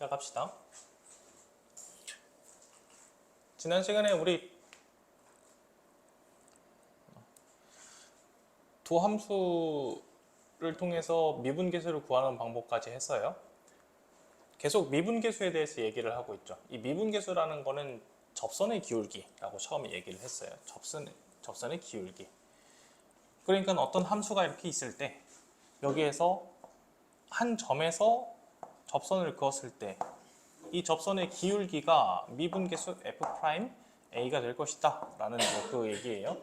시작합시다. 지난 시간에 우리 두 함수를 통해서 미분계수를 구하는 방법까지 했어요. 계속 미분계수에 대해서 얘기를 하고 있죠. 이 미분계수라는 거는 접선의 기울기라고 처음에 얘기를 했어요. 접선의 기울기. 그러니까 어떤 함수가 이렇게 있을 때 여기에서 한 점에서 접선을 그었을 때 이 접선의 기울기가 미분계수 f'a가 될 것이다 라는 그 얘기예요.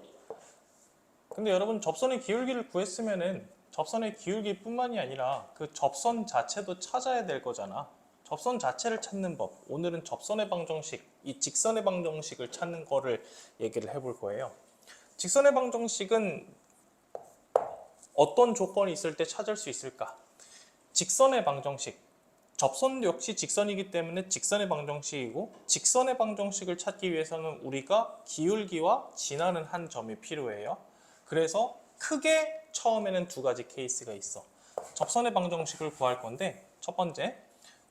근데 여러분 접선의 기울기를 구했으면은 접선의 기울기뿐만이 아니라 그 접선 자체도 찾아야 될 거잖아. 접선 자체를 찾는 법, 오늘은 접선의 방정식, 이 직선의 방정식을 찾는 거를 얘기를 해볼 거예요. 직선의 방정식은 어떤 조건이 있을 때 찾을 수 있을까? 직선의 방정식, 접선도 역시 직선이기 때문에 직선의 방정식이고, 직선의 방정식을 찾기 위해서는 우리가 기울기와 지나는 한 점이 필요해요. 그래서 크게 처음에는 두 가지 케이스가 있어. 접선의 방정식을 구할 건데, 첫 번째,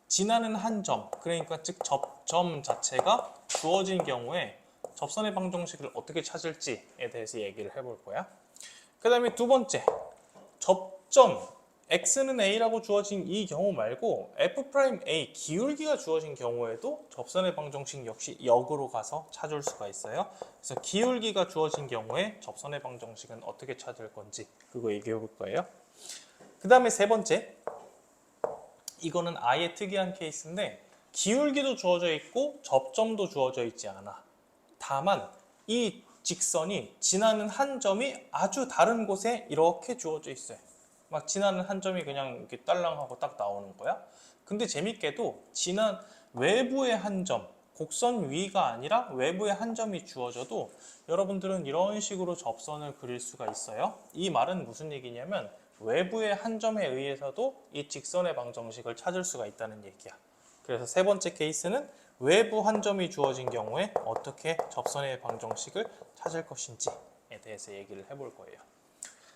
지나는 한 점, 그러니까 즉 접점 자체가 주어진 경우에 접선의 방정식을 어떻게 찾을지에 대해서 얘기를 해볼 거야. 그 다음에 두 번째, 접점 x는 a라고 주어진 이 경우 말고 f'a 기울기가 주어진 경우에도 접선의 방정식 역시 역으로 가서 찾을 수가 있어요. 그래서 기울기가 주어진 경우에 접선의 방정식은 어떻게 찾을 건지 그거 얘기해 볼 거예요. 그 다음에 세 번째, 이거는 아예 특이한 케이스인데 기울기도 주어져 있고 접점도 주어져 있지 않아. 다만 이 직선이 지나는 한 점이 아주 다른 곳에 이렇게 주어져 있어요. 막 지나는 한 점이 그냥 이렇게 딸랑하고 딱 나오는 거야. 근데 재밌게도 지난 외부의 한 점, 곡선 위가 아니라 외부의 한 점이 주어져도 여러분들은 이런 식으로 접선을 그릴 수가 있어요. 이 말은 무슨 얘기냐면 외부의 한 점에 의해서도 이 직선의 방정식을 찾을 수가 있다는 얘기야. 그래서 세 번째 케이스는 외부 한 점이 주어진 경우에 어떻게 접선의 방정식을 찾을 것인지에 대해서 얘기를 해볼 거예요.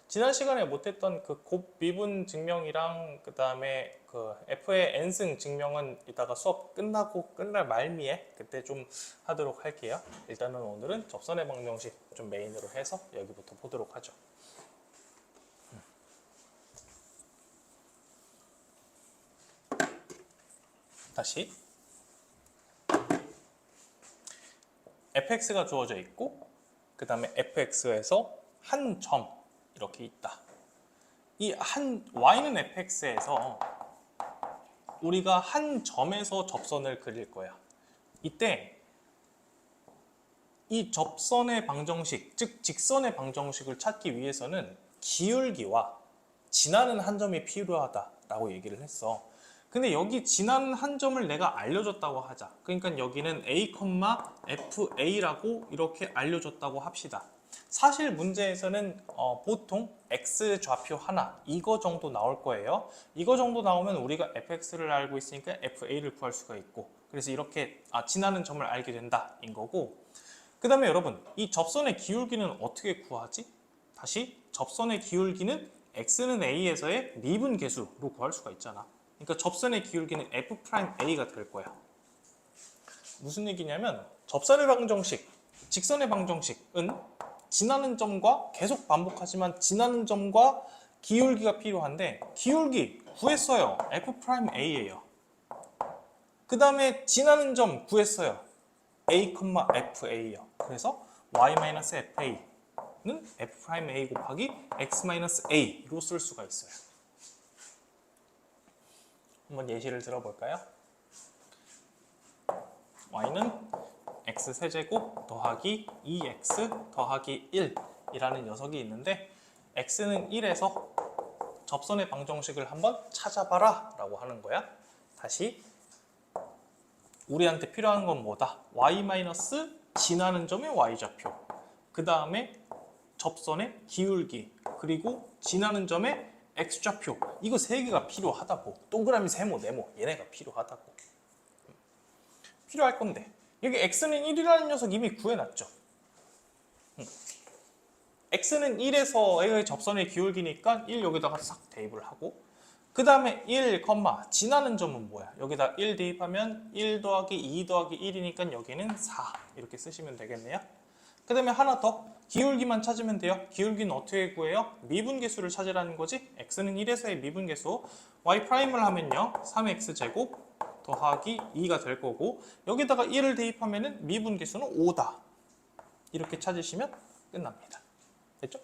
지난 시간에 못했던 그 곱 미분 증명이랑 그 다음에 그 f의 n승 증명은 이따가 수업 끝나고 끝날 말미에 그때 좀 하도록 할게요. 일단은 오늘은 접선의 방정식 좀 메인으로 해서 여기부터 보도록 하죠. 다시 fx가 주어져 있고 그 다음에 fx에서 한 점 이렇게 있다. 이 한 y는 fx에서 우리가 한 점에서 접선을 그릴 거야. 이때 이 접선의 방정식, 즉 직선의 방정식을 찾기 위해서는 기울기와 지나는 한 점이 필요하다라고 얘기를 했어. 근데 여기 지나는 한 점을 내가 알려줬다고 하자. 그러니까 여기는 a, fa라고 이렇게 알려줬다고 합시다. 사실 문제에서는 보통 x 좌표 하나 이거 정도 나올 거예요. 이거 정도 나오면 우리가 fx를 알고 있으니까 fa를 구할 수가 있고, 그래서 이렇게 지나는 점을 알게 된다인 거고. 그 다음에 여러분, 이 접선의 기울기는 어떻게 구하지? 다시 접선의 기울기는 x는 a에서의 미분계수로 구할 수가 있잖아. 그러니까 접선의 기울기는 f'a가 될 거야. 무슨 얘기냐면 접선의 방정식, 직선의 방정식은 지나는 점과 계속 반복하지만 지나는 점과 기울기가 필요한데 기울기 구했어요. f'a예요. 그 다음에 지나는 점 구했어요. a, fa예요. 그래서 y-fa는 f'a 곱하기 x-a로 쓸 수가 있어요. 한번 예시를 들어볼까요? y는 x세제곱 더하기 2x 더하기 1이라는 녀석이 있는데 x는 1에서 접선의 방정식을 한번 찾아봐라 라고 하는 거야. 다시 우리한테 필요한 건 뭐다? y- 지나는 점의 y좌표, 그 다음에 접선의 기울기, 그리고 지나는 점의 x좌표, 이거 세 개가 필요하다고. 동그라미 세모 네모 얘네가 필요하다고. 필요할 건데 여기 x는 1이라는 녀석 이미 구해놨죠. x는 1에서의 접선의 기울기니까 1 여기다가 싹 대입을 하고, 그 다음에 1, 지나는 점은 뭐야? 여기다 1 대입하면 1 더하기 2 더하기 1이니까 여기는 4 이렇게 쓰시면 되겠네요. 그 다음에 하나 더 기울기만 찾으면 돼요. 기울기는 어떻게 구해요? 미분계수를 찾으라는 거지. x는 1에서의 미분계수 y 프라임을 하면요 3x제곱 더하기 2가 될 거고 여기다가 1을 대입하면 미분계수는 5다 이렇게 찾으시면 끝납니다. 됐죠?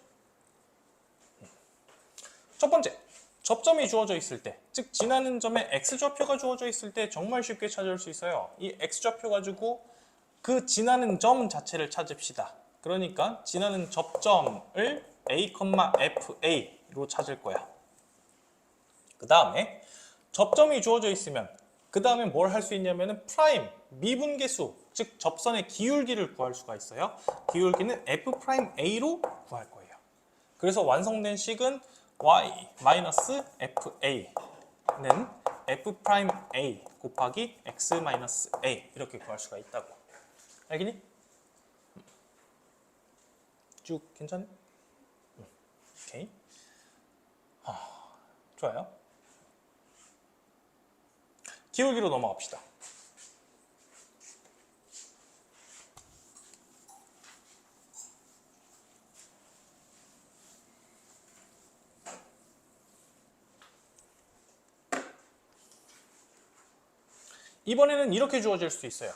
첫 번째, 접점이 주어져 있을 때, 즉 지나는 점에 x좌표가 주어져 있을 때 정말 쉽게 찾을 수 있어요. 이 x좌표 가지고 그 지나는 점 자체를 찾읍시다. 그러니까 지나는 접점을 a, fa로 찾을 거야. 그 다음에 접점이 주어져 있으면 그 다음에 뭘 할 수 있냐면은 프라임, 미분계수, 즉 접선의 기울기를 구할 수가 있어요. 기울기는 f'a로 구할 거예요. 그래서 완성된 식은 y-fa는 f'a 곱하기 x-a 이렇게 구할 수가 있다고. 알겠니? 쭉 괜찮니? 오케이. 좋아요. 기울기로 넘어갑시다. 이번에는 이렇게 주어질 수 있어요.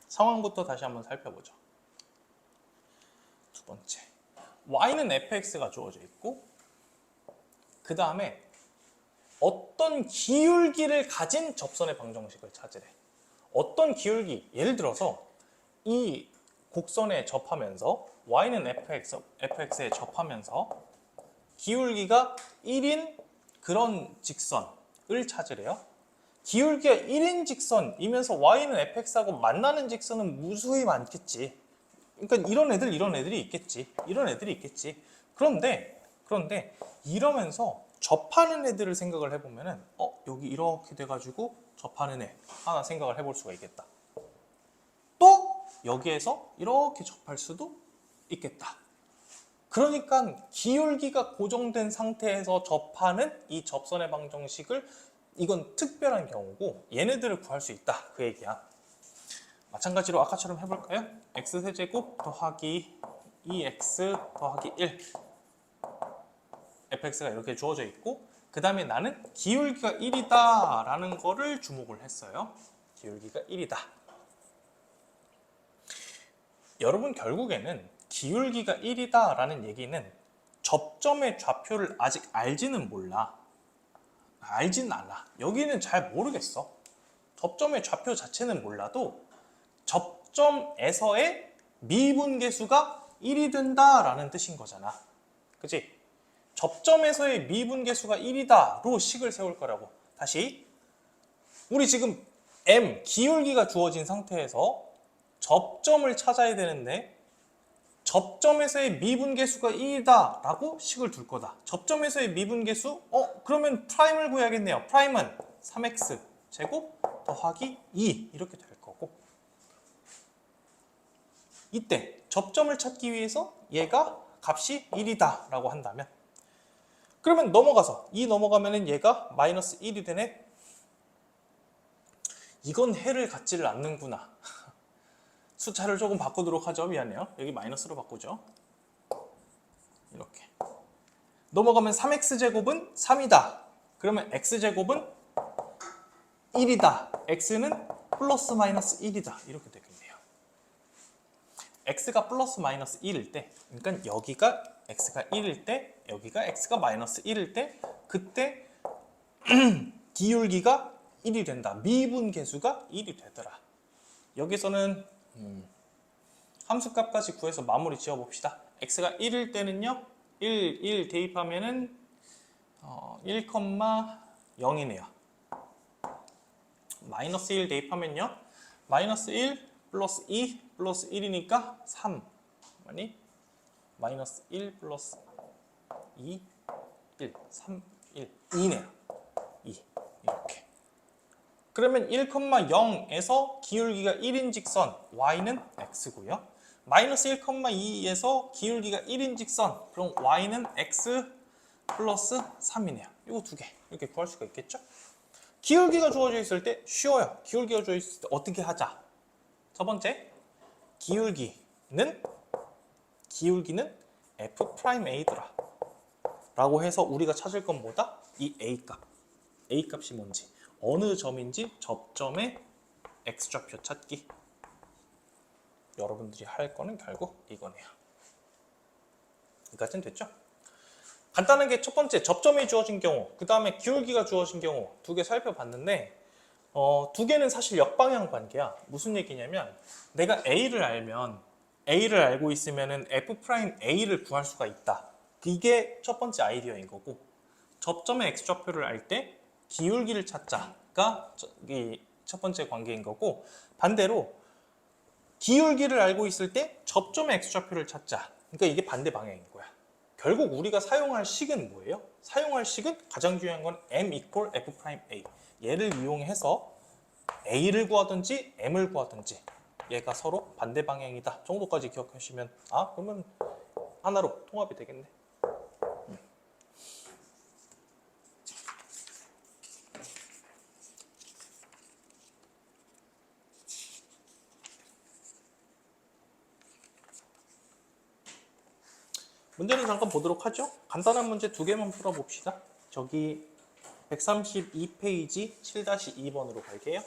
상황부터 다시 한번 살펴보죠. 두 번째, y는 fx가 주어져 있고 그 다음에 어떤 기울기를 가진 접선의 방정식을 찾으래. 어떤 기울기, 예를 들어서 이 곡선에 접하면서 y는 fx에 접하면서 기울기가 1인 그런 직선을 찾으래요. 기울기가 1인 직선이면서 y는 fx하고 만나는 직선은 무수히 많겠지. 그러니까 이런 애들이 있겠지. 이런 애들이 있겠지. 그런데 이러면서 접하는 애들을 생각을 해보면은 여기 이렇게 돼가지고 접하는 애 하나 생각을 해볼 수가 있겠다. 또 여기에서 이렇게 접할 수도 있겠다. 그러니까 기울기가 고정된 상태에서 접하는 이 접선의 방정식을 이건 특별한 경우고 얘네들을 구할 수 있다 그 얘기야. 마찬가지로 아까처럼 해볼까요? x세제곱 더하기 2x 더하기 1 fx가 이렇게 주어져 있고 그 다음에 나는 기울기가 1이다 라는 거를 주목을 했어요. 기울기가 1이다. 여러분 결국에는 기울기가 1이다 라는 얘기는 접점의 좌표를 아직 알지는 몰라. 알진 않아. 여기는 잘 모르겠어. 접점의 좌표 자체는 몰라도 접점에서의 미분계수가 1이 된다라는 뜻인 거잖아. 그치? 접점에서의 미분계수가 1이다로 식을 세울 거라고. 다시 우리 지금 m, 기울기가 주어진 상태에서 접점을 찾아야 되는데 접점에서의 미분계수가 1이다 라고 식을 둘 거다. 접점에서의 미분계수? 그러면 프라임을 구해야겠네요. 프라임은 3x 제곱 더하기 2 이렇게 될 거고 이때 접점을 찾기 위해서 얘가 값이 1이다 라고 한다면 그러면 넘어가서 2 넘어가면 얘가 마이너스 1이 되네. 이건 해를 갖지를 않는구나. 숫자를 조금 바꾸도록 하죠. 미안해요. 여기 마이너스로 바꾸죠. 이렇게. 넘어가면 3x제곱은 3이다. 그러면 x제곱은 1이다. x는 플러스 마이너스 1이다. 이렇게 되겠네요. x가 플러스 마이너스 1일 때, 그러니까 여기가 x가 1일 때, 여기가 x가 마이너스 1일 때, 그때 기울기가 1이 된다. 미분계수가 1이 되더라. 여기서는 함수값까지 구해서 마무리 지어봅시다. x가 1일 때는요 1 대입하면은 1,0이네요 마이너스 1 대입하면요 마이너스 1 플러스 2 플러스 1이니까 3 아니 마이너스 1 플러스 2 1 3 1 2네요 2 이렇게. 그러면 1,0에서 기울기가 1인 직선 y는 x고요. 마이너스 1,2에서 기울기가 1인 직선 그럼 y는 x 플러스 3이네요. 이거 두 개 이렇게 구할 수가 있겠죠? 기울기가 주어져 있을 때 쉬워요. 기울기가 주어져 있을 때 어떻게 하자? 첫 번째, 기울기는 F'A더라 라고 해서 우리가 찾을 건 뭐다? 이 A값. A값이 뭔지, 어느 점인지 접점의 X좌표 찾기. 여러분들이 할 거는 결국 이거네요. 여기까지는 됐죠? 간단하게 첫 번째 접점이 주어진 경우, 그 다음에 기울기가 주어진 경우 두 개 살펴봤는데 두 개는 사실 역방향 관계야. 무슨 얘기냐면 내가 A를 알고 있으면은 F'A를 구할 수가 있다. 이게 첫 번째 아이디어인 거고, 접점의 X좌표를 알 때 기울기를 찾자가 이 첫 번째 관계인 거고, 반대로 기울기를 알고 있을 때 접점의 X좌표를 찾자. 그러니까 이게 반대 방향인 거야. 결국 우리가 사용할 식은 뭐예요? 사용할 식은 가장 중요한 건 M equal F'A. 얘를 이용해서 A를 구하든지 M을 구하든지 얘가 서로 반대 방향이다 정도까지 기억하시면 그러면 하나로 통합이 되겠네. 문제를 잠깐 보도록 하죠. 간단한 문제 두 개만 풀어봅시다. 저기 132페이지 7-2번으로 갈게요.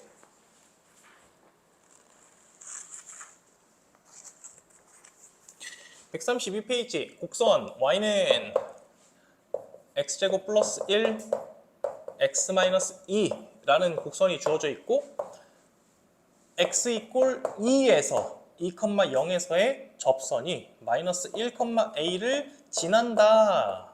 (132페이지) 곡선 y는 x제곱 플러스 1 x 마이너스 2라는 곡선이 주어져 있고, x 이꼴 2에서 2,0에서의 접선이 마이너스 1,a를 지난다.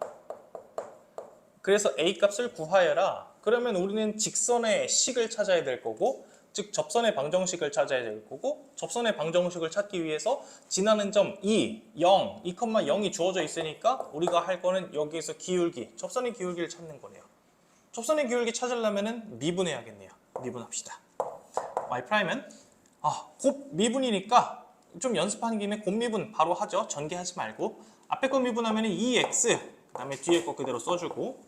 그래서 a 값을 구하여라. 그러면 우리는 직선의 식을 찾아야 될 거고, 즉 접선의 방정식을 찾아야 될 거고, 접선의 방정식을 찾기 위해서 지나는 점 2, 0, 2,0이 주어져 있으니까 우리가 할 거는 여기에서 기울기, 접선의 기울기를 찾는 거네요. 접선의 기울기 찾으려면 미분해야겠네요. 미분합시다. y'은 곱 미분이니까 좀 연습하는 김에 곱 미분 바로 하죠. 전개하지 말고 앞에 거 미분하면 2x, 그 다음에 뒤에 거 그대로 써주고,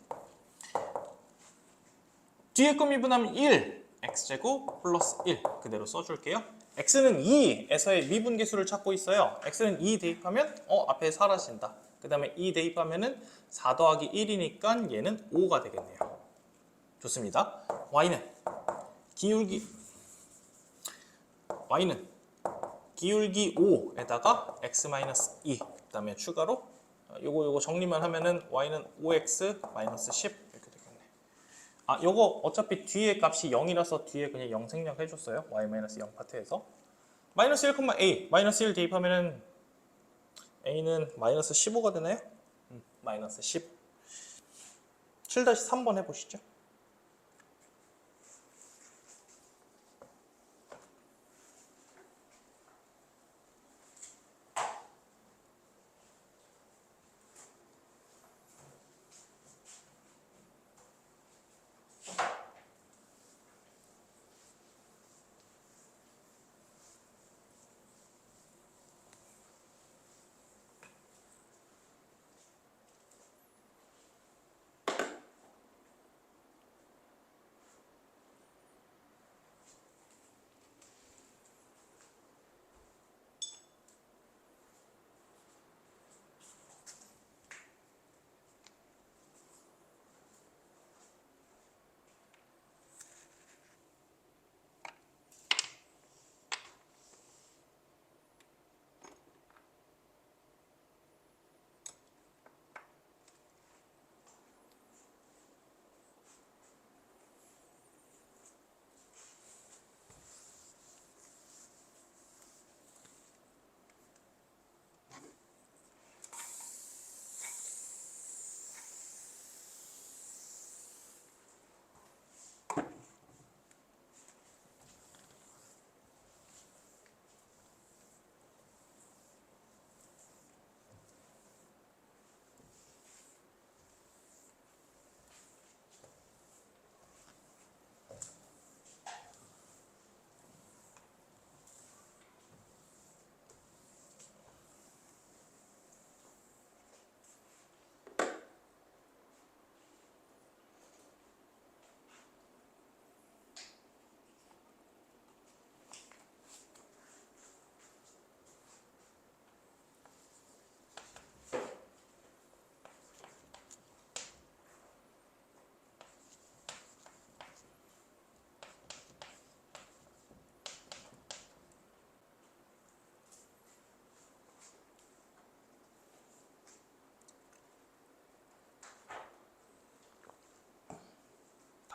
뒤에 거 미분하면 1, x제곱 플러스 1 그대로 써줄게요. x는 2에서의 미분계수를 찾고 있어요. x는 2 대입하면 앞에 사라진다. 그 다음에 2 대입하면은 4 더하기 1이니까 얘는 5가 되겠네요. 좋습니다. y는 기울기 5에다가 x-2, 그 다음에 추가로 요거 정리만 하면은 y는 5x-10 이렇게 되겠네. 요거 어차피 뒤에 값이 0이라서 뒤에 그냥 0 생략해줬어요. y-0 파트에서 마이너스 1,a, 마이너스 1 대입하면은 a는 마이너스 15가 되나요? 마이너스 10. 7-3번 해보시죠.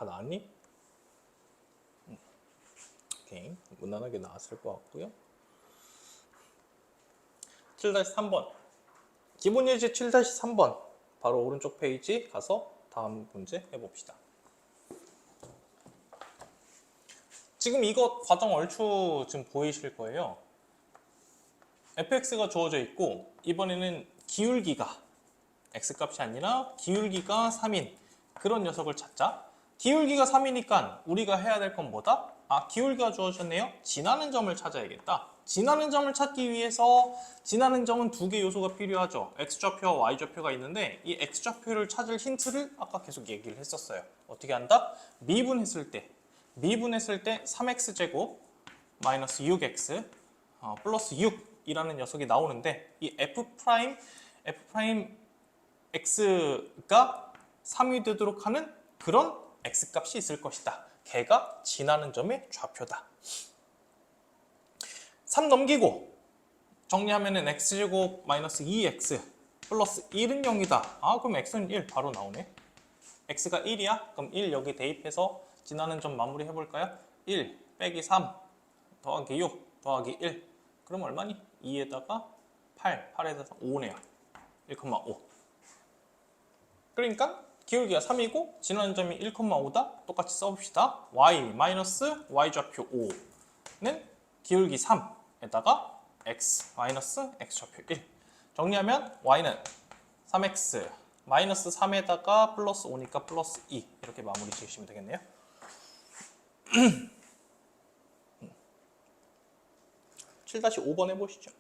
다 나왔니? 오케이, 무난하게 나왔을 것 같고요. 7-3번 기본 예제 7-3번 바로 오른쪽 페이지 가서 다음 문제 해봅시다. 지금 이거 과정 얼추 지금 보이실 거예요. fx가 주어져 있고 이번에는 기울기가 x값이 아니라 기울기가 3인 그런 녀석을 찾자. 기울기가 3이니까 우리가 해야 될 건 뭐다? 기울기가 주어졌네요. 지나는 점을 찾아야겠다. 지나는 점을 찾기 위해서 지나는 점은 두 개 요소가 필요하죠. x좌표와 y좌표가 있는데 이 x좌표를 찾을 힌트를 아까 계속 얘기를 했었어요. 어떻게 한다? 미분했을 때 3x제곱 마이너스 6x 플러스 6이라는 녀석이 나오는데 이 x가 3이 되도록 하는 그런 x값이 있을 것이다. 걔가 지나는 점의 좌표다. 3 넘기고 정리하면은 x제곱 마이너스 2x 플러스 1은 0이다. 그럼 x는 1 바로 나오네. x가 1이야? 그럼 1 여기 대입해서 지나는 점 마무리 해볼까요? 1 빼기 3 더하기 6 더하기 1 그럼 얼마니? 2에다가 8에다가 5네요. 1,5 그러니까 기울기가 3이고 지나는 점이 1,5다. 똑같이 써봅시다. y좌표 5는 기울기 3에다가 x좌표 1 정리하면 y는 3x 마이너스 3에다가 플러스 5니까 플러스 2 이렇게 마무리 지으시면 되겠네요. 7-5번 해보시죠.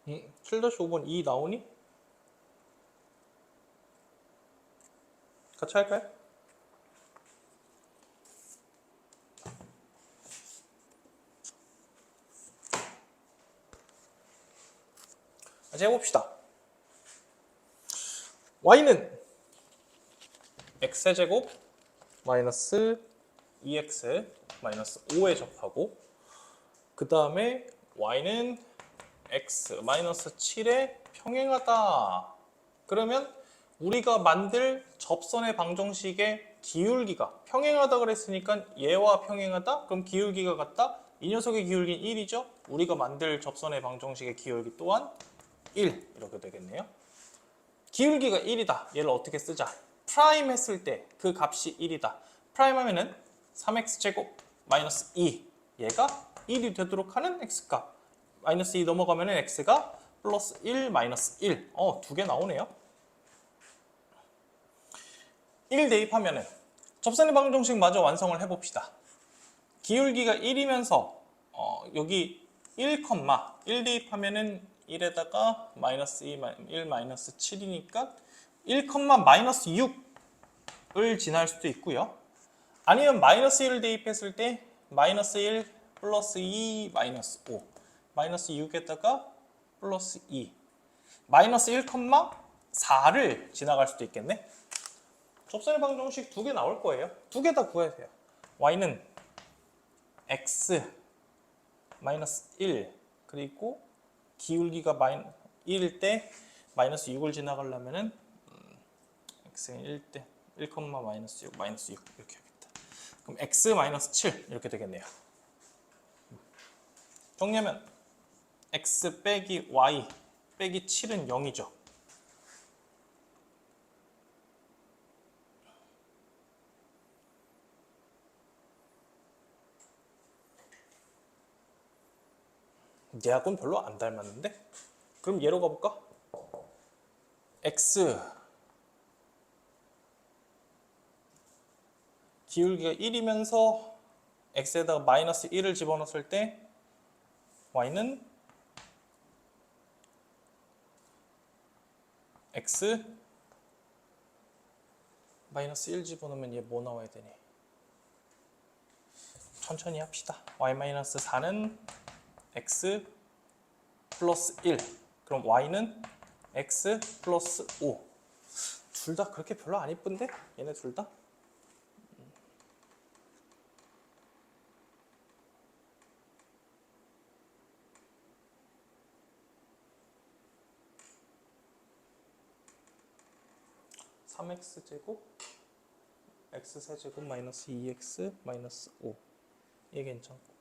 응? 7-5번 2 나오니? 같이 할까요? 같이 해봅시다. y는 x제곱 마이너스 2x 마이너스 5에 접하고 그 다음에 y는 x 마이너스 7에 평행하다. 그러면 우리가 만들 접선의 방정식의 기울기가 평행하다 그랬으니까 얘와 평행하다? 그럼 기울기가 같다? 이 녀석의 기울기는 1이죠? 우리가 만들 접선의 방정식의 기울기 또한 1 이렇게 되겠네요. 기울기가 1이다. 얘를 어떻게 쓰자? 프라임 했을 때 그 값이 1이다. 프라임 하면은 3x제곱 마이너스 2 얘가 1이 되도록 하는 x값 마이너스 2 넘어가면은 x가 플러스 1 마이너스 1 두 개 나오네요. 1 대입하면은 접선의 방정식 마저 완성을 해봅시다. 기울기가 1이면서 여기 1, 1 대입하면은 1에다가 마이너스 2, 1 마이너스 7이니까 1, 마이너스 6을 지날 수도 있고요. 아니면 마이너스 1을 대입했을 때 마이너스 1 플러스 2 마이너스 5 마이너스 6에다가 플러스 2 마이너스 1, 4를 지나갈 수도 있겠네. 접선의 방정식 두 개 나올 거예요. 두 개 다 구해야 돼요. y는 x 마이너스 1 그리고 기울기가 1일 때 마이너스 6을 지나가려면은 x는 1 때 1, 마이너스 6 마이너스 6 이렇게 하겠다. 그럼 x 마이너스 7 이렇게 되겠네요. 정리하면 x 빼기 y 빼기 7은 0이죠. 얘하고는 별로 안 닮았는데? 그럼 얘로 가볼까? x 기울기가 1이면서 x에다가 마이너스 1을 집어넣었을 때 y는 x 마이너스 1 집어넣으면 얘 뭐 나와야 되니? 천천히 합시다. y 마이너스 4는 x 플러스 1 그럼 y는 x 플러스 5 둘 다 그렇게 별로 안 이쁜데? 얘네 둘 다? (3x제곱) x세제곱 마이너스 2x 마이너스 5 얘 괜찮고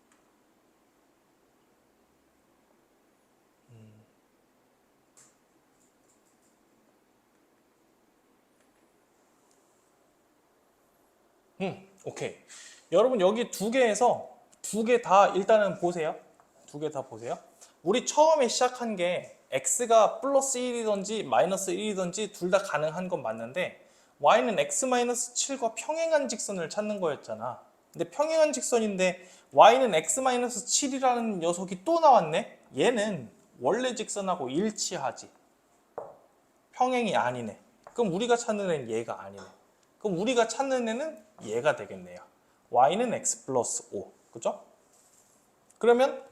오케이. 여러분 여기 두 개에서 두 개 다 일단은 보세요. 두 개 다 보세요. 우리 처음에 시작한 게 x가 플러스 1이든지 마이너스 1이든지 둘 다 가능한 건 맞는데 y는 x 마이너스 7과 평행한 직선을 찾는 거였잖아. 근데 평행한 직선인데 y는 x 마이너스 7이라는 녀석이 또 나왔네. 얘는 원래 직선하고 일치하지. 평행이 아니네. 그럼 우리가 찾는 애는 얘가 아니네. 그럼 우리가 찾는 애는 얘가 되겠네요. y는 x 플러스 5. 그죠? 그러면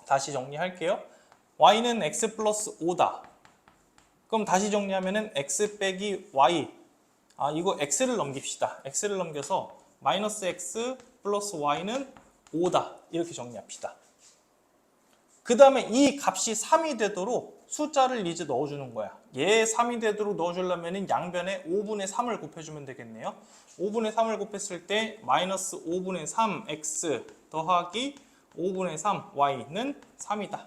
다시 정리할게요. y는 x 플러스 5다. 그럼 다시 정리하면은 x 빼기 y. 이거 x를 넘깁시다. x를 넘겨서 마이너스 x 플러스 y는 5다. 이렇게 정리합시다. 그 다음에 이 값이 3이 되도록 숫자를 이제 넣어주는 거야. 얘 3이 되도록 넣어주려면 양변에 5분의 3을 곱해주면 되겠네요. 5분의 3을 곱했을 때 마이너스 5분의 3x 더하기 5분의 3 y는 3이다.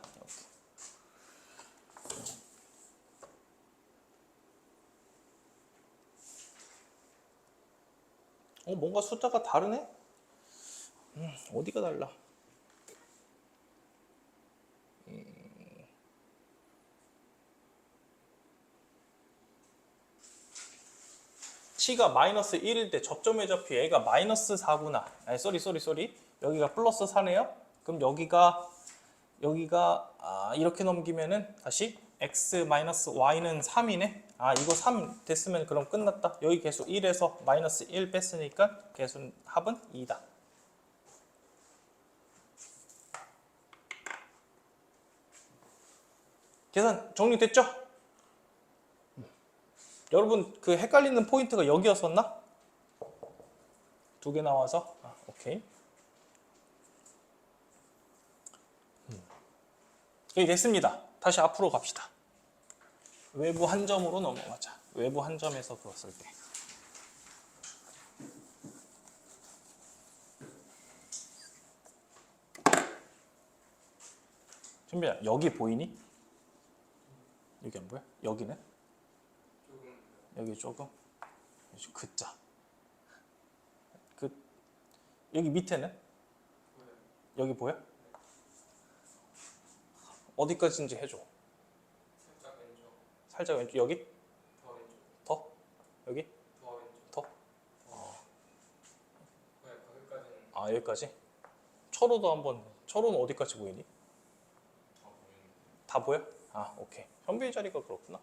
뭔가 숫자가 다르네? 어디가 달라? C가 마이너스 1일 때 접점의 좌표 얘가 마이너스 4구나. 쏘리. 여기가 플러스 4네요. 그럼 여기가 이렇게 넘기면은 다시 x 마이너스 y는 3이네. 이거 3 됐으면 그럼 끝났다. 여기 계수 1에서 마이너스 1 뺐으니까 계수 합은 2다. 계산 정리됐죠? 여러분 그 헷갈리는 포인트가 여기였었나? 두 개 나와서 오케이. 여기 됐습니다. 다시 앞으로 갑시다. 외부 한 점으로 넘어가자. 외부 한 점에서 그었을 때. 준비야, 여기 보이니? 여기 안 보여? 여기는? 여기 조금? 그자. 여기 밑에는? 여기 보여? 어디까지인지 해줘. 살짝 왼쪽. 여기? 더? 여기? 더? 아, 여기까지? 철호도 한번. 철호는 어디까지 보이니? 다 보여? 아, 오케이. 현빈이 자리가 그렇구나.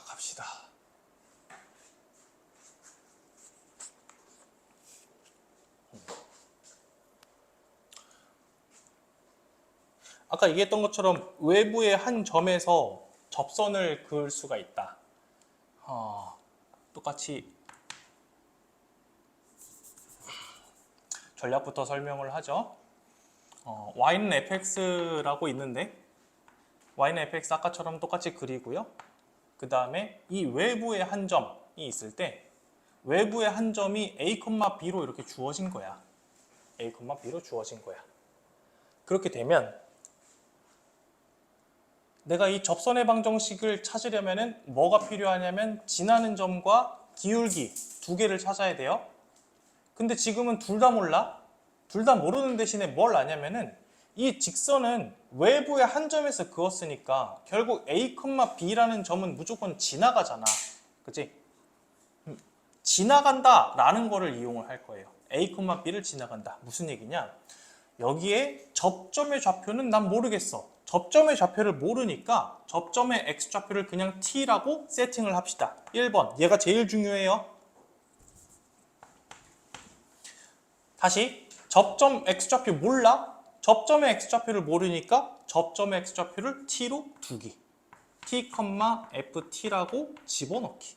갑시다. 아까 얘기했던 것처럼 외부의 한 점에서 접선을 그을 수가 있다. 똑같이 전략부터 설명을 하죠. y는 fx라고 있는데 y는 fx 아까처럼 똑같이 그리고요. 그 다음에 이 외부의 한 점이 있을 때 외부의 한 점이 a, b로 이렇게 주어진 거야. a, b로 주어진 거야. 그렇게 되면 내가 이 접선의 방정식을 찾으려면은 뭐가 필요하냐면 지나는 점과 기울기 두 개를 찾아야 돼요. 근데 지금은 둘 다 몰라. 둘 다 모르는 대신에 뭘 아냐면은 이 직선은 외부의 한 점에서 그었으니까 결국 a, b라는 점은 무조건 지나가잖아. 그치? 지나간다 라는 거를 이용을 할 거예요. a, b를 지나간다. 무슨 얘기냐? 여기에 접점의 좌표는 난 모르겠어. 접점의 좌표를 모르니까 접점의 x좌표를 그냥 t라고 세팅을 합시다. 1번. 얘가 제일 중요해요. 다시 접점 x좌표 몰라? 접점의 x좌표를 모르니까 접점의 x좌표를 t로 두기. t, ft라고 집어넣기.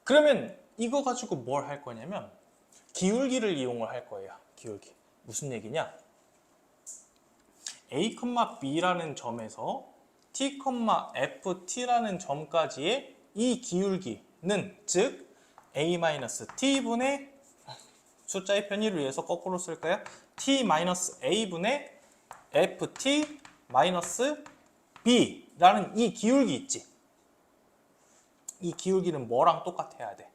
그러면 이거 가지고 뭘 할 거냐면 기울기를 이용을 할 거예요. 기울기. 무슨 얘기냐? a, b라는 점에서 t, ft라는 점까지의 이 기울기는 즉 a-t분의 숫자의 편의를 위해서 거꾸로 쓸까요? t-a분의 ft-b라는 이 기울기 있지. 이 기울기는 뭐랑 똑같아야 돼?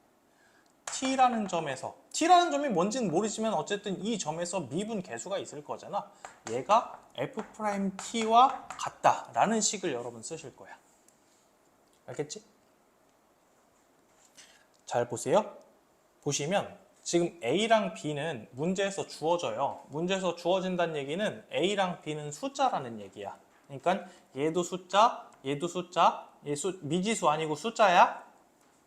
t라는 점에서 t라는 점이 뭔지는 모르지만 어쨌든 이 점에서 미분 계수가 있을 거잖아. 얘가 f't와 같다라는 식을 여러분 쓰실 거야. 알겠지? 잘 보세요. 보시면 지금 A랑 B는 문제에서 주어져요. 문제에서 주어진다는 얘기는 A랑 B는 숫자라는 얘기야. 그러니까 얘도 숫자, 얘도 숫자, 얘 미지수 아니고 숫자야.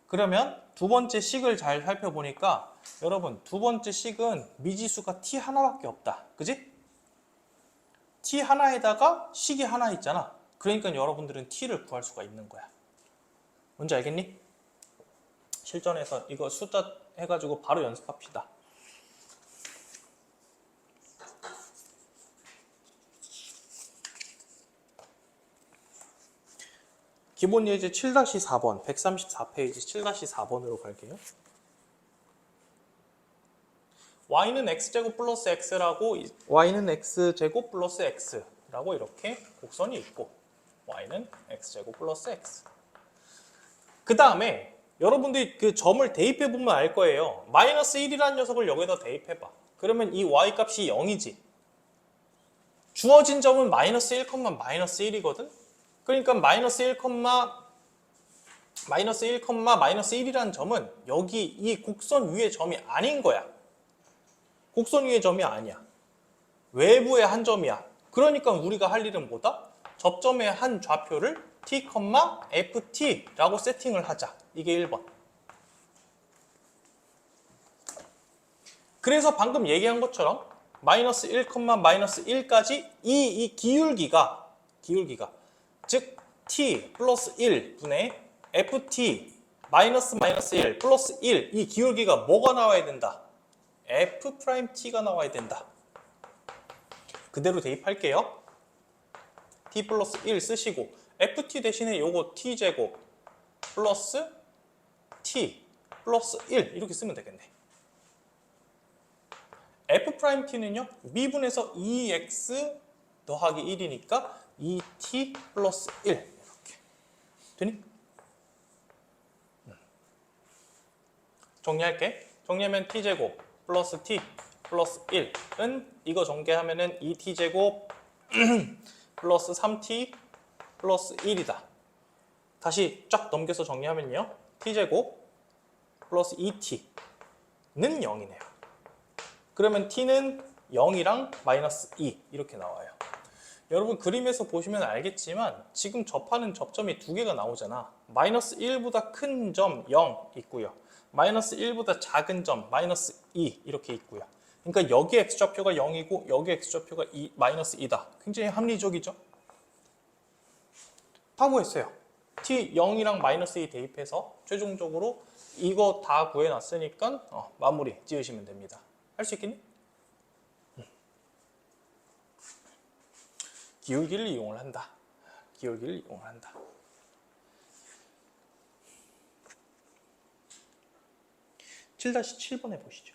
그러면 두 번째 식을 잘 살펴보니까 여러분 두 번째 식은 미지수가 t 하나밖에 없다. 그지? t 하나에다가 식이 하나 있잖아. 그러니까 여러분들은 t를 구할 수가 있는 거야. 뭔지 알겠니? 실전에서 이거 숫자 해가지고 바로 연습합시다. 기본 예제 7-4번, 134페이지 7-4번으로 갈게요. y는 x제곱 플러스 x라고 y는 x제곱 플러스 x라고 이렇게 곡선이 있고 y는 x제곱 플러스 x. 그 다음에 여러분들이 그 점을 대입해 보면 알 거예요. 마이너스 1이라는 녀석을 여기다 대입해 봐. 그러면 이 y 값이 0이지. 주어진 점은 마이너스 1, 마이너스 1이거든. 그러니까 마이너스 1, 마이너스 1이라는 점은 여기 이 곡선 위의 점이 아닌 거야. 곡선 위의 점이 아니야. 외부의 한 점이야. 그러니까 우리가 할 일은 뭐다? 접점의 한 좌표를 t, ft라고 세팅을 하자. 이게 1번. 그래서 방금 얘기한 것처럼 마이너스 1, 마이너스 1까지 이 기울기가 즉 t 플러스 1분의 ft 마이너스 1 플러스 1 이 기울기가 뭐가 나와야 된다? f't가 나와야 된다. 그대로 대입할게요. t 플러스 1 쓰시고 ft 대신에 요거 t제곱 플러스 t 플러스 1 이렇게 쓰면 되겠네. f't는요 미분에서 2x 더하기 1이니까 2t 플러스 1 이렇게 되니? 정리할게. 정리하면 t제곱 플러스 t 플러스 1은 이거 전개하면은 2t제곱 플러스 3t 플러스 1이다. 다시 쫙 넘겨서 정리하면요. t제곱 플러스 2t는 0이네요. 그러면 t는 0이랑 마이너스 2 이렇게 나와요. 여러분 그림에서 보시면 알겠지만 지금 접하는 접점이 두 개가 나오잖아. 마이너스 1보다 큰 점 0 있고요. 마이너스 1보다 작은 점 마이너스 2 이렇게 있고요. 그러니까 여기 x좌표가 0이고 여기 x좌표가 마이너스 2다. 굉장히 합리적이죠? 다 구했어요. t 0이랑 마이너스 2 대입해서 최종적으로 이거 다 구해놨으니까 마무리 지으시면 됩니다. 할 수 있겠니? 기울기를 이용을 한다. 기울기를 이용을 한다. 7-7번에 보시죠.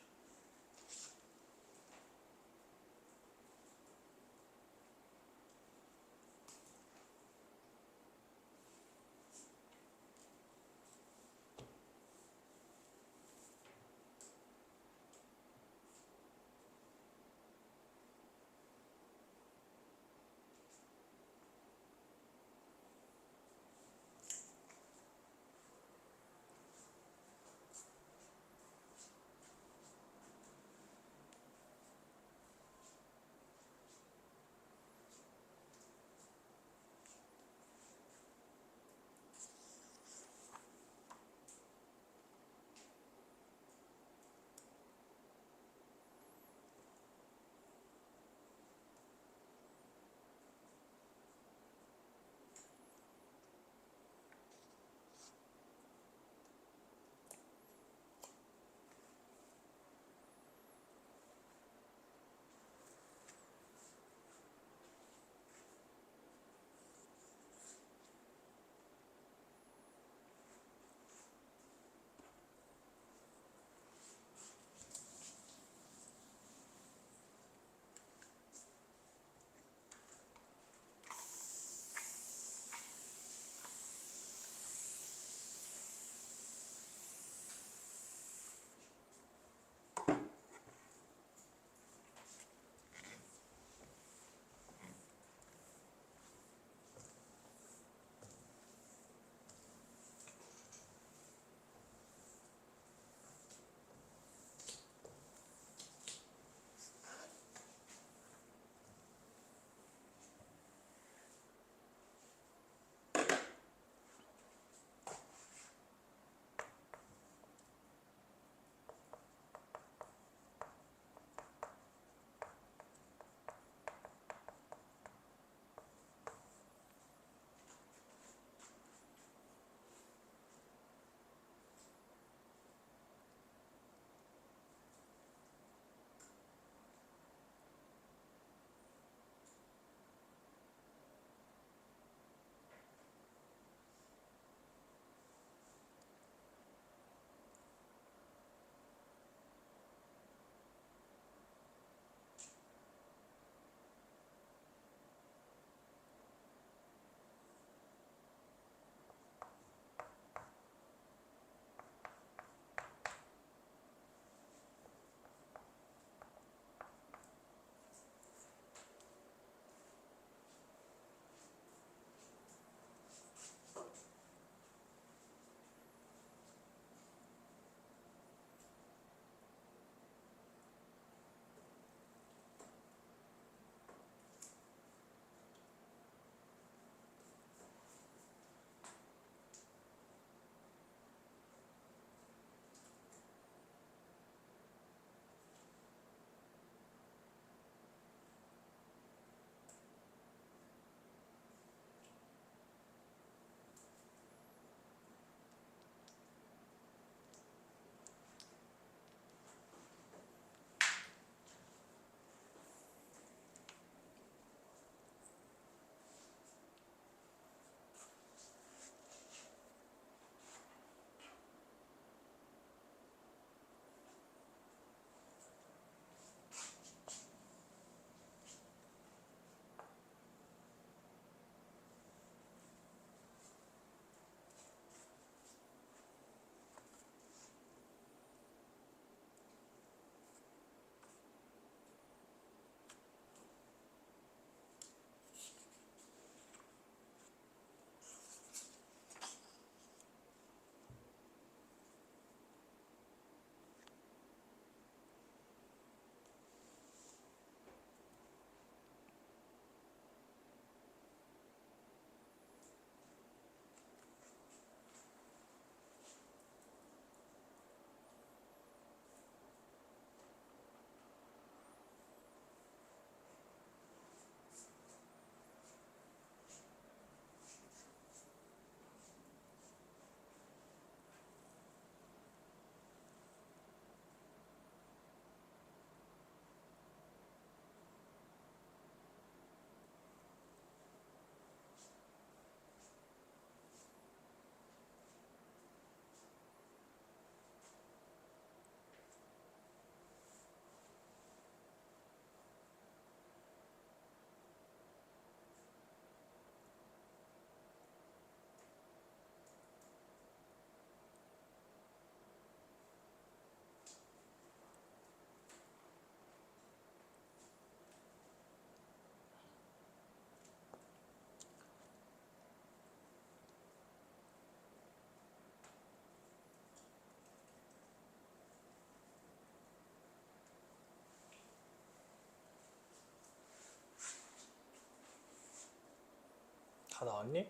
다 나왔니?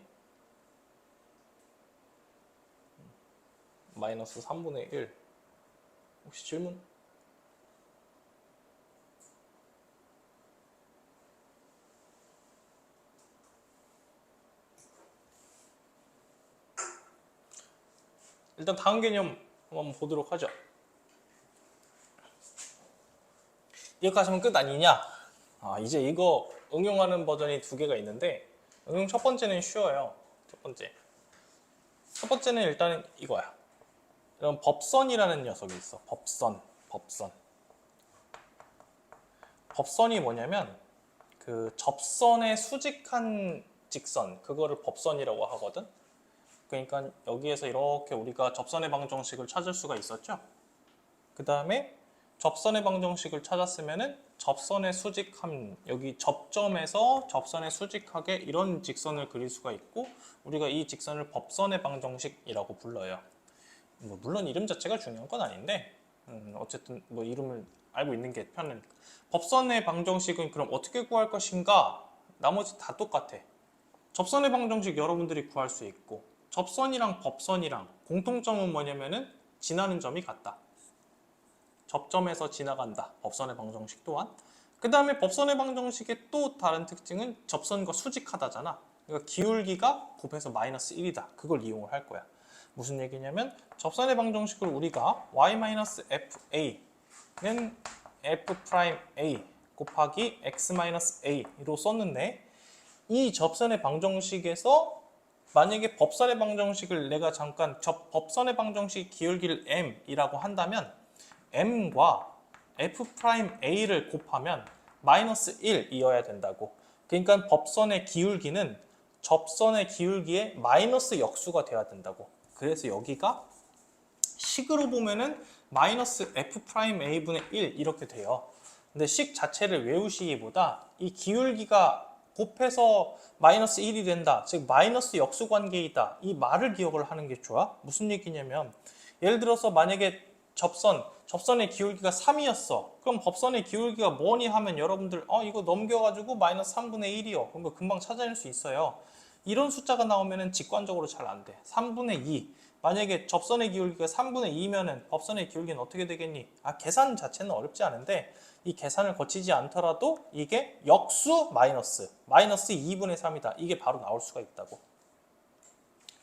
마이너스 3분의 1. 혹시 질문? 일단 다음 개념 한번 보도록 하죠. 여기까지 하면 끝 아니냐? 이제 이거 응용하는 버전이 두 개가 있는데 응용 첫 번째는 쉬워요. 첫 번째는 일단은 이거야. 이런 법선이라는 녀석이 있어. 법선이 뭐냐면 그 접선에 수직한 직선, 그거를 법선이라고 하거든. 그러니까 여기에서 이렇게 우리가 접선의 방정식을 찾을 수가 있었죠. 그 다음에 접선의 방정식을 찾았으면은 접선의 수직함, 여기 접점에서 접선에 수직하게 이런 직선을 그릴 수가 있고, 우리가 이 직선을 법선의 방정식이라고 불러요. 물론 이름 자체가 중요한 건 아닌데 어쨌든 뭐 이름을 알고 있는 게 편하니까. 법선의 방정식은 그럼 어떻게 구할 것인가? 나머지 다 똑같아. 접선의 방정식 여러분들이 구할 수 있고, 접선이랑 법선이랑 공통점은 뭐냐면은 지나는 점이 같다. 접점에서 지나간다. 법선의 방정식 또한. 그 다음에 법선의 방정식의 또 다른 특징은 접선과 수직하다잖아. 그러니까 기울기가 곱해서 마이너스 1이다. 그걸 이용을 할 거야. 무슨 얘기냐면 접선의 방정식을 우리가 y-fa는 f'A 곱하기 x-a로 썼는데, 이 접선의 방정식에서 만약에 법선의 방정식을 내가 잠깐 법선의 방정식 기울기를 m이라고 한다면 m과 f'A를 곱하면 마이너스 1이어야 된다고. 그러니까 법선의 기울기는 접선의 기울기의 마이너스 역수가 돼야 된다고. 그래서 여기가 식으로 보면은 마이너스 f'A분의 1 이렇게 돼요. 근데 식 자체를 외우시기보다 이 기울기가 곱해서 마이너스 1이 된다, 즉 마이너스 역수 관계이다, 이 말을 기억을 하는 게 좋아. 무슨 얘기냐면 예를 들어서 만약에 접선의 기울기가 3이었어. 그럼 법선의 기울기가 뭐니 하면 여러분들 이거 넘겨가지고 마이너스 3분의 1이요. 그럼 금방 찾아낼 수 있어요. 이런 숫자가 나오면은 직관적으로 잘 안 돼. 3분의 2. 만약에 접선의 기울기가 3분의 2면은 법선의 기울기는 어떻게 되겠니? 계산 자체는 어렵지 않은데 이 계산을 거치지 않더라도 이게 역수 마이너스 2분의 3이다. 이게 바로 나올 수가 있다고.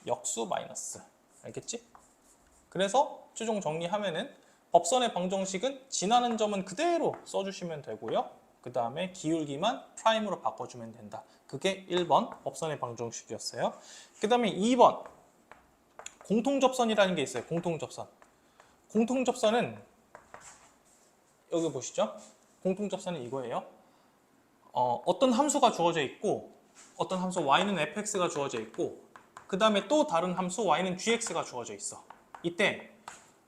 역수 마이너스. 알겠지? 그래서 최종 정리하면은 법선의 방정식은 지나는 점은 그대로 써주시면 되고요. 그 다음에 기울기만 프라임으로 바꿔주면 된다. 그게 1번 법선의 방정식이었어요. 그 다음에 2번 공통접선이라는 게 있어요. 공통접선은 여기 보시죠. 공통접선은 이거예요. 어떤 함수가 주어져 있고, 어떤 함수 y는 fx가 주어져 있고, 그 다음에 또 다른 함수 y는 gx가 주어져 있어. 이때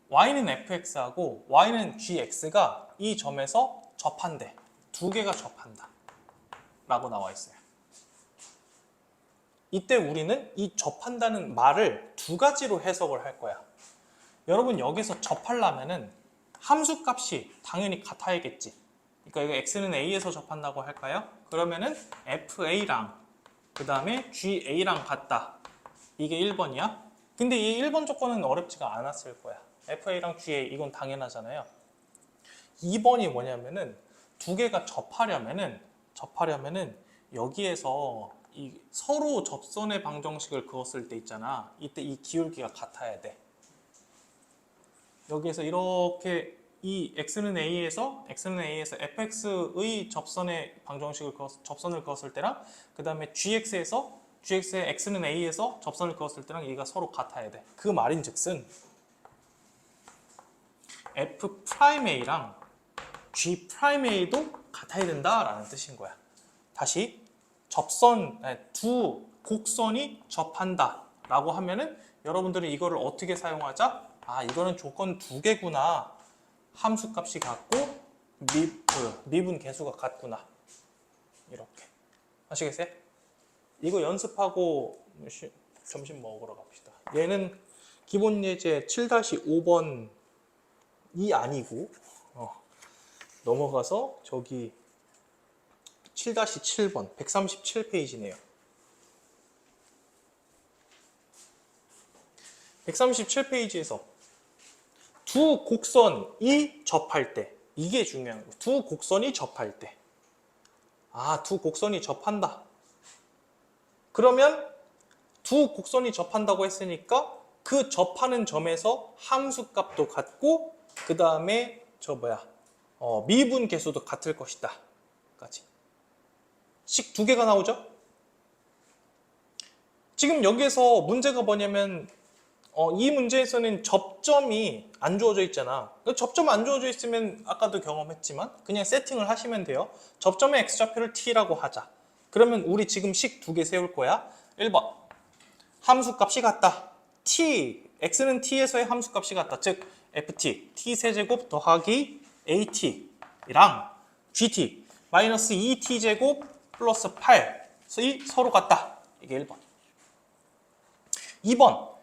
y는 fx하고 y는 gx가 이 점에서 접한대. 두 개가 접한다 라고 나와 있어요. 이때 우리는 이 접한다는 말을 두 가지로 해석을 할 거야. 여러분 여기서 접하려면은 함수 값이 당연히 같아야겠지. 그러니까 이거 x는 a에서 접한다고 할까요? 그러면은 fa랑 그 다음에 ga랑 같다. 이게 1번이야. 근데 이 1번 조건은 어렵지가 않았을 거야. fa랑 ga 이건 당연하잖아요. 2번이 뭐냐면은 두 개가 접하려면은 여기에서 이 서로 접선의 방정식을 그었을 때 있잖아. 이때 이 기울기가 같아야 돼. 여기에서 이렇게 이 x는 a에서 fx의 접선의 방정식을 접선을 그었을 때랑 그 다음에 gx의 x는 a에서 접선을 그었을 때랑 얘가 서로 같아야 돼. 그 말인즉슨 f'A랑 g'A도 같아야 된다라는 뜻인 거야. 다시 두 곡선이 접한다 라고 하면은 여러분들은 이거를 어떻게 사용하자? 이거는 조건 두 개구나. 함수값이 같고 미분 계수가 같구나. 이렇게 아시겠어요? 이거 연습하고 점심 먹으러 갑시다. 얘는 기본 예제 7-5번이 아니고 넘어가서 저기 7-7번 137페이지네요. 137페이지에서 두 곡선이 접할 때, 이게 중요한 거예요. 두 곡선이 접할 때. 아, 두 곡선이 접한다. 그러면 두 곡선이 접한다고 했으니까 그 접하는 점에서 함수값도 같고 그 다음에 미분 계수도 같을 것이다. 까지. 식 두 개가 나오죠? 지금 여기에서 문제가 뭐냐면 이 문제에서는 접점이 안 주어져 있잖아. 접점 안 주어져 있으면 아까도 경험했지만 그냥 세팅을 하시면 돼요. 접점의 x좌표를 t라고 하자. 그러면 우리 지금 식 두 개 세울 거야. 1번 함수값이 같다. t, x는 t에서의 함수값이 같다. 즉 ft, t세제곱 더하기 at랑 gt, 마이너스 2t제곱 플러스 8이 서로 같다. 이게 1번. 2번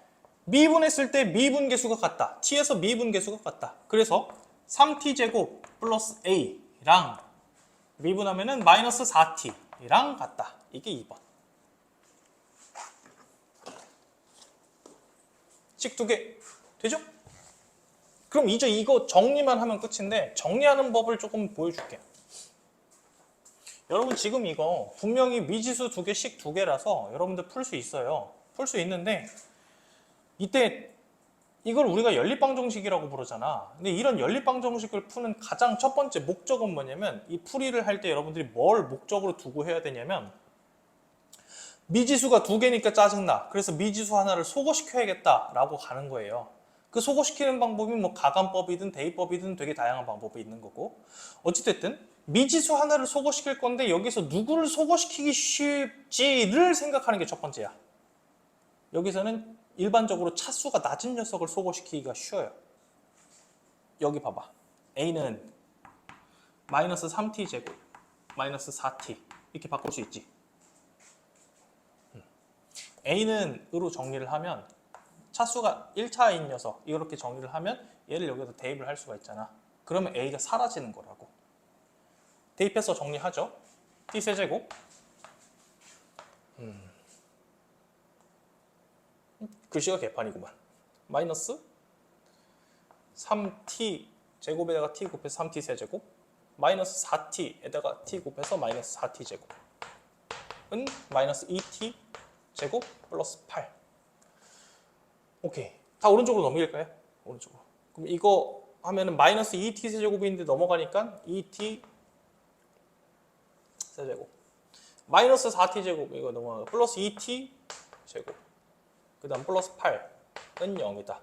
미분했을 때 미분계수가 같다. t에서 미분계수가 같다. 그래서 3t제곱 플러스 a랑 미분하면은 마이너스 4t랑 같다. 이게 2번. 식 두 개 되죠? 그럼 이제 이거 정리만 하면 끝인데 정리하는 법을 조금 보여줄게요. 여러분 지금 이거 분명히 미지수 두 개, 식 두 개라서 여러분들 풀 수 있어요. 풀 수 있는데 이때 이걸 우리가 연립방정식이라고 부르잖아. 근데 이런 연립방정식을 푸는 가장 첫 번째 목적은 뭐냐면 이 풀이를 할 때 여러분들이 뭘 목적으로 두고 해야 되냐면 미지수가 두 개니까 짜증나. 그래서 미지수 하나를 소거시켜야겠다라고 가는 거예요. 그 소거시키는 방법이 뭐 가간법이든 대입법이든 되게 다양한 방법이 있는 거고 어찌됐든 미지수 하나를 소거시킬 건데 여기서 누구를 소거시키기 쉽지를 생각하는 게 첫 번째야. 여기서는 일반적으로 차수가 낮은 녀석을 소거시키기가 쉬워요. 여기 봐봐. A는 마이너스 3t 제곱 마이너스 4t 이렇게 바꿀 수 있지. A는 으로 정리를 하면 차수가 1차인 녀석 이렇게 정리를 하면 얘를 여기다 대입을 할 수가 있잖아. 그러면 A가 사라지는 거라고. 대입해서 정리하죠. t세제곱 글씨가 개판이구만. 마이너스 3t 제곱에다가 t 곱해서 3t 세제곱 마이너스 4t에다가 t 곱해서 마이너스 4t 제곱은 마이너스 2t 제곱 플러스 8. 오케이. 다 오른쪽으로 넘길까요? 오른쪽으로. 그럼 이거 하면은 마이너스 2t 세제곱인데 넘어가니까 2t 세제곱 마이너스 4t 제곱 이거 넘어가고 플러스 2t 제곱 그 다음 플러스 8은 0이다.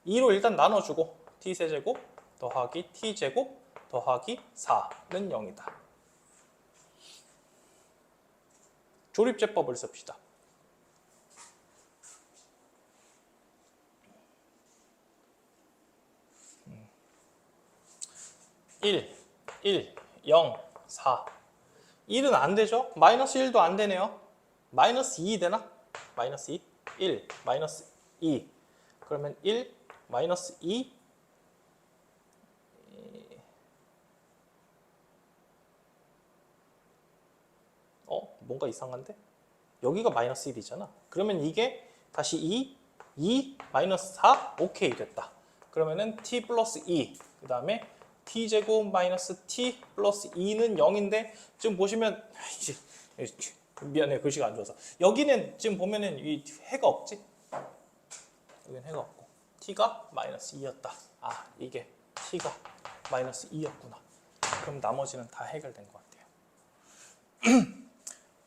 2로 일단 나눠주고 t세제곱 더하기 t제곱 더하기 4는 0이다. 조립제법을 씁시다. 1, 0, 4 1은 안 되죠? 마이너스 1도 안 되네요. 마이너스 2 되나? 마이너스 2 1, 마이너스 2 그러면 1, 마이너스 2 뭔가 이상한데? 여기가 마이너스 1이잖아. 그러면 이게 다시 2, 마이너스 4 오케이 됐다. 그러면은 t 플러스 2 그 다음에 t제곱 마이너스 t 플러스 2는 0인데 지금 보시면 미안해 글씨가 안 좋아서 여기는 지금 보면은 이 해가 없지? 여기는 해가 없고 t가 마이너스 2였다. 아 이게 t가 마이너스 2였구나. 그럼 나머지는 다 해결된 것 같아요.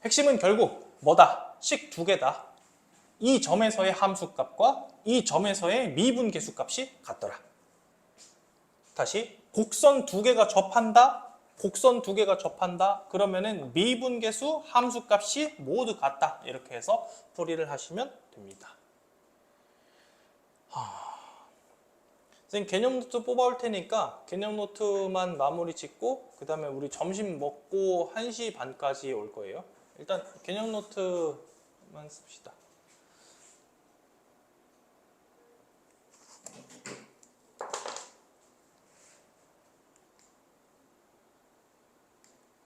핵심은 결국 뭐다? 식 두 개다. 이 점에서의 함수값과 이 점에서의 미분계수값이 같더라. 다시 곡선 두 개가 접한다. 곡선 두 개가 접한다. 그러면은 미분계수 함수값이 모두 같다. 이렇게 해서 풀이를 하시면 됩니다. 선생님 개념 노트 뽑아올 테니까 개념 노트만 마무리 짓고 그 다음에 우리 점심 먹고 1시 반까지 올 거예요. 일단 개념 노트만 씁시다.